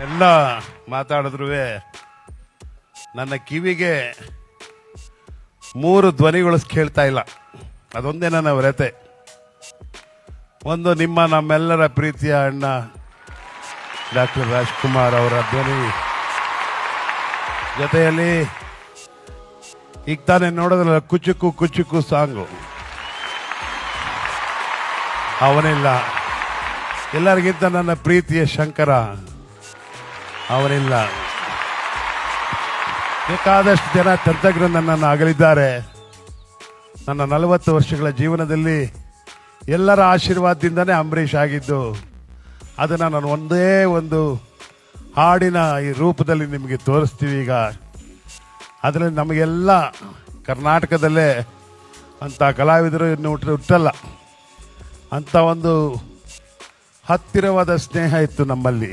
ಎಲ್ಲ ಮಾತಾಡಿದ್ರು ನನ್ನ ಕಿವಿಗೆ 3 ಧ್ವನಿಗಳು ಕೇಳ್ತಾ ಇಲ್ಲ. ಅದೊಂದೇ ನನ್ನ ವ್ಯತೆ. ಒಂದು, ನಿಮ್ಮ ನಮ್ಮೆಲ್ಲರ ಪ್ರೀತಿಯ ಅಣ್ಣ ಡಾಕ್ಟರ್ ರಾಜ್ಕುಮಾರ್ ಅವರ ಧ್ವನಿ, ಜೊತೆಯಲ್ಲಿ ಈಗ ತಾನೇ ನೋಡೋದ್ರಲ್ಲ ಕುಚುಕು ಕುಚುಕು ಸಾಂಗು, ಅವನಿಲ್ಲ. ಎಲ್ಲರಿಗಿಂತ ನನ್ನ ಪ್ರೀತಿಯ ಶಂಕರ, ಅವನಿಲ್ಲ. ಬೇಕಾದಷ್ಟು ಜನ ತಂತ್ರಜ್ಞರು ನನ್ನನ್ನು ಅಗಲಿದ್ದಾರೆ. ನನ್ನ 40 ವರ್ಷಗಳ ಜೀವನದಲ್ಲಿ ಎಲ್ಲರ ಆಶೀರ್ವಾದದಿಂದನೇ ಅಂಬರೀಷ್ ಆಗಿದ್ದು. ಅದನ್ನು ನಾನು ಒಂದೇ ಒಂದು ಹಾಡಿನ ಈ ರೂಪದಲ್ಲಿ ನಿಮಗೆ ತೋರಿಸ್ತೀವಿ. ಈಗ ಅದರಲ್ಲಿ ನಮಗೆಲ್ಲ ಕರ್ನಾಟಕದಲ್ಲೇ ಅಂಥ ಕಲಾವಿದರು ಇನ್ನು ಹುಟ್ಟಲ್ಲ. ಅಂಥ ಒಂದು ಹತ್ತಿರವಾದ ಸ್ನೇಹ ಇತ್ತು ನಮ್ಮಲ್ಲಿ.